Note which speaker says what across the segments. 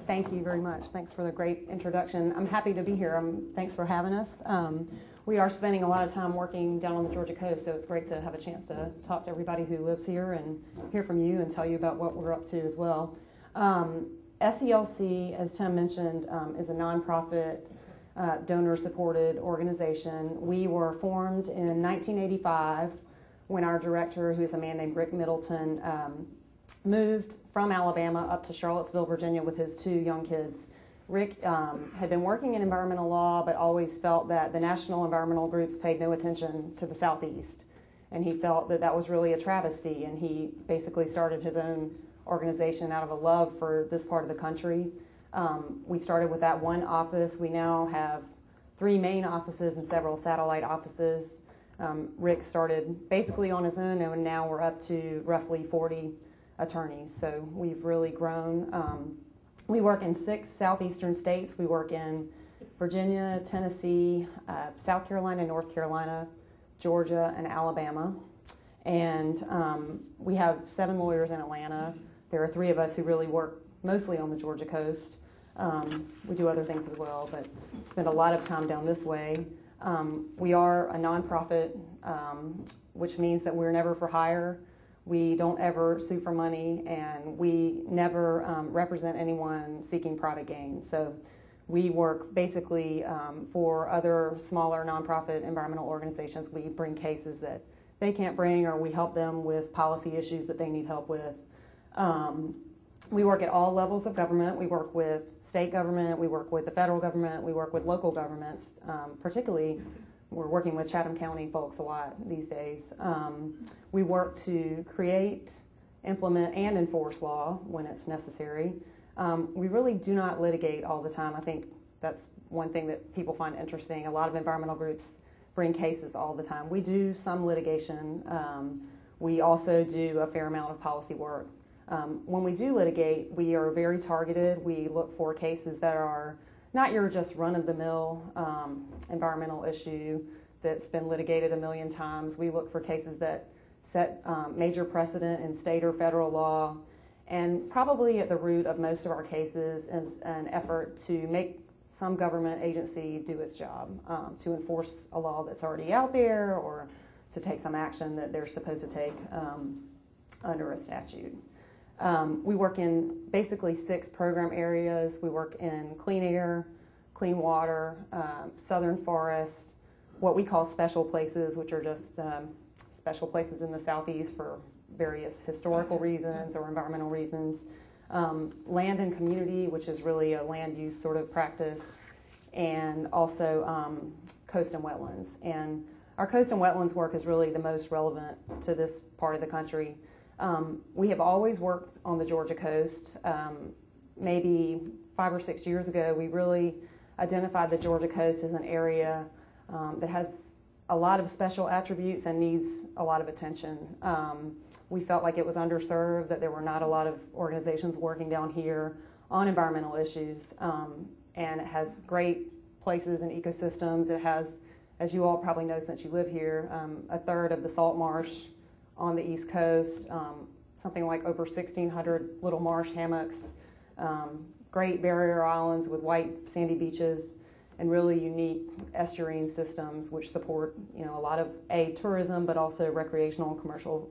Speaker 1: Thank you very much. Thanks for the great introduction. I'm happy to be here. Thanks for having us. We are spending a lot of time working down on the Georgia coast, so it's great to have a chance to talk to everybody who lives here and hear from you and tell you about what we're up to as well. SELC, as Tim mentioned, is a nonprofit, donor-supported organization. We were formed in 1985 when our director, who is a man named Rick Middleton, moved from Alabama up to Charlottesville, Virginia with his two young kids. Rick had been working in environmental law, but always felt that the national environmental groups paid no attention to the Southeast. And he felt that that was really a travesty, and he basically started his own organization out of a love for this part of the country. We started with that one office. We now have 3 main offices and several satellite offices. Rick started basically on his own, and now we're up to roughly 40 attorneys. So we've really grown. We work in 6 southeastern states. We work in Virginia, Tennessee, South Carolina, North Carolina, Georgia, and Alabama. And we have 7 lawyers in Atlanta. There are 3 of us who really work mostly on the Georgia coast. We do other things as well, but spend a lot of time down this way. We are a nonprofit, which means that we're never for hire. We don't ever sue for money, and we never represent anyone seeking private gain. So we work basically for other smaller nonprofit environmental organizations. We bring cases that they can't bring, or we help them with policy issues that they need help with. We work at all levels of government. We work with state government, we work with the federal government, we work with local governments, particularly we're working with Chatham County folks a lot these days. We work to create, implement, and enforce law when it's necessary. We really do not litigate all the time. I think that's one thing that people find interesting. A lot of environmental groups bring cases all the time. We do some litigation. We also do a fair amount of policy work. When we do litigate, we are very targeted. We look for cases that are not your just run-of-the-mill environmental issue that's been litigated a million times. We look for cases that set major precedent in state or federal law, and probably at the root of most of our cases is an effort to make some government agency do its job, to enforce a law that's already out there or to take some action that they're supposed to take under a statute. We work in basically 6 program areas. We work in clean air, clean water, southern forest, what we call special places, which are just special places in the southeast for various historical reasons or environmental reasons. Land and community, which is really a land use sort of practice, and also coast and wetlands. And our coast and wetlands work is really the most relevant to this part of the country. We have always worked on the Georgia coast. Maybe 5 or 6 years ago, we really identified the Georgia coast as an area that has a lot of special attributes and needs a lot of attention. We felt like it was underserved, that there were not a lot of organizations working down here on environmental issues, and it has great places and ecosystems. It has, as you all probably know since you live here, 1/3 of the salt marsh on the East Coast, something like over 1,600 little marsh hammocks, great barrier islands with white sandy beaches, and really unique estuarine systems which support, a lot of tourism, but also recreational and commercial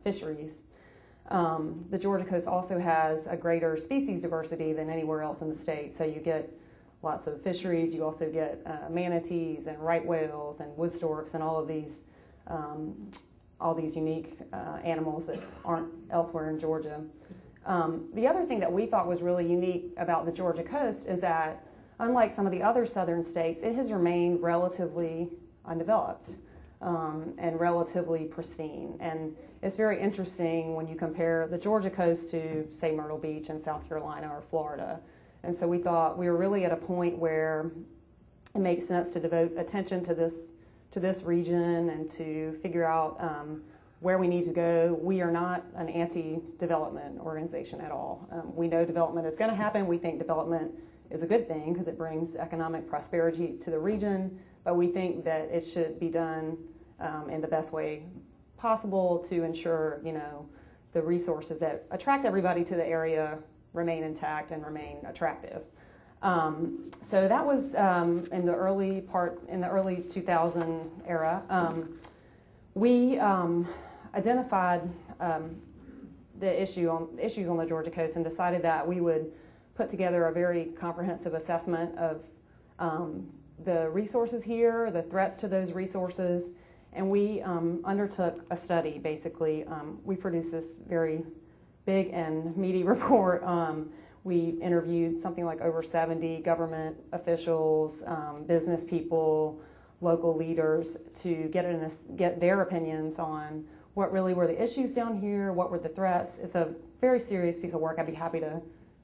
Speaker 1: fisheries. The Georgia coast also has a greater species diversity than anywhere else in the state, so you get lots of fisheries. You also get manatees and right whales and wood storks and all these unique animals that aren't elsewhere in Georgia. The other thing that we thought was really unique about the Georgia coast is that, unlike some of the other southern states, it has remained relatively undeveloped and relatively pristine. And it's very interesting when you compare the Georgia coast to, say, Myrtle Beach in South Carolina or Florida. And so we thought we were really at a point where it makes sense to devote attention to this region and to figure out where we need to go. We are not an anti-development organization at all. We know development is going to happen. We think development is a good thing because it brings economic prosperity to the region, but we think that it should be done in the best way possible to ensure, the resources that attract everybody to the area remain intact and remain attractive. So that was in the early 2000 era. We identified the issues on the Georgia coast and decided that we would put together a very comprehensive assessment of the resources here, the threats to those resources, and we undertook a study, basically. We produced this very big and meaty report. We interviewed something like over 70 government officials, business people, local leaders to get their opinions on what really were the issues down here, what were the threats. It's a very serious piece of work. I'd be happy to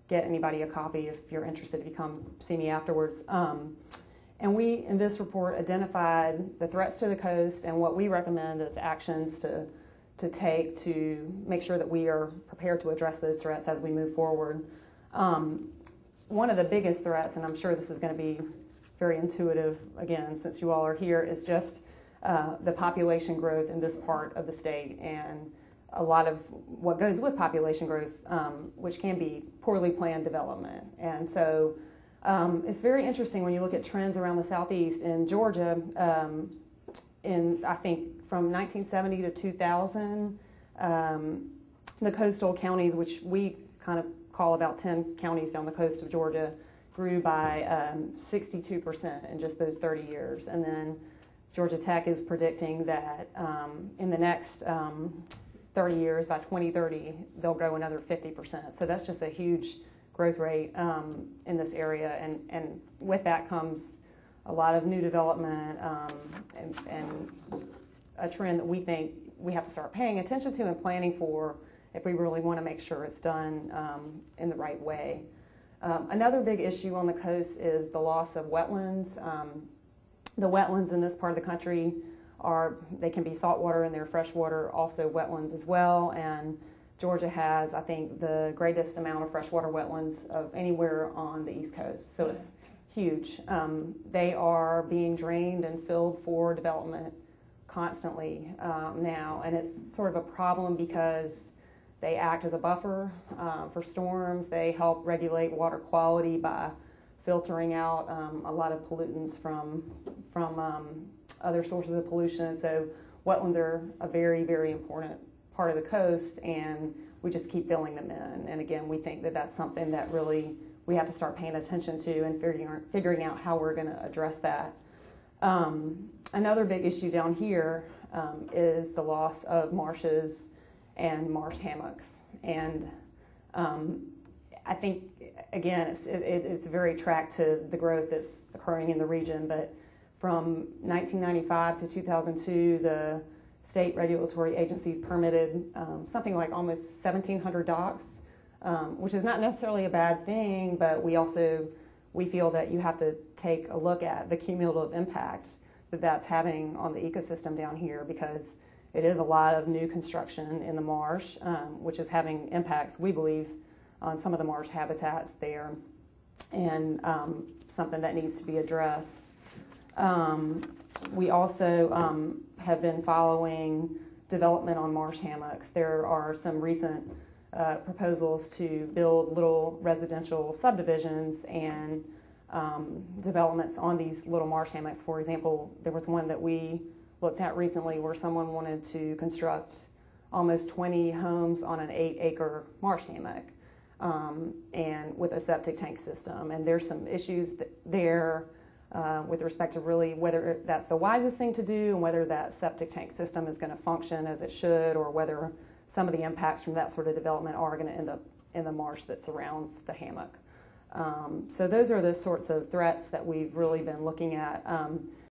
Speaker 1: get anybody a copy if you're interested, if you come see me afterwards. And we, in this report, identified the threats to the coast and what we recommend as actions to take to make sure that we are prepared to address those threats as we move forward. One of the biggest threats, and I'm sure this is going to be very intuitive, again, since you all are here, is just the population growth in this part of the state and a lot of what goes with population growth, which can be poorly planned development. And so it's very interesting when you look at trends around the southeast. In Georgia, I think from 1970 to 2000, the coastal counties, which we kind of call about 10 counties down the coast of Georgia, grew by 62% in just those 30 years. And then Georgia Tech is predicting that in the next 30 years, by 2030, they'll grow another 50%. So that's just a huge growth rate in this area. And with that comes a lot of new development and a trend that we think we have to start paying attention to and planning for if we really want to make sure it's done in the right way. Another big issue on the coast is the loss of wetlands. The wetlands in this part of the country they can be saltwater and they're freshwater, also wetlands as well. And Georgia has, I think, the greatest amount of freshwater wetlands of anywhere on the East Coast. So it's huge. They are being drained and filled for development constantly now. And it's sort of a problem because they act as a buffer for storms. They help regulate water quality by filtering out a lot of pollutants from other sources of pollution. So wetlands are a very, very important part of the coast, and we just keep filling them in. And again, we think that that's something that really we have to start paying attention to and figuring out how we're going to address that. Another big issue down here is the loss of marshes and marsh hammocks. And I think, again, it's very tracked to the growth that's occurring in the region, but from 1995 to 2002, the state regulatory agencies permitted something like almost 1,700 docks, which is not necessarily a bad thing, but we feel that you have to take a look at the cumulative impact that that's having on the ecosystem down here, because it is a lot of new construction in the marsh, which is having impacts, we believe, on some of the marsh habitats there, and something that needs to be addressed. We also have been following development on marsh hammocks. There are some recent proposals to build little residential subdivisions and developments on these little marsh hammocks. For example, there was one that we looked at recently where someone wanted to construct almost 20 homes on an 8-acre marsh hammock and with a septic tank system. And there's some issues there with respect to really whether that's the wisest thing to do and whether that septic tank system is going to function as it should, or whether some of the impacts from that sort of development are going to end up in the marsh that surrounds the hammock. So those are the sorts of threats that we've really been looking at.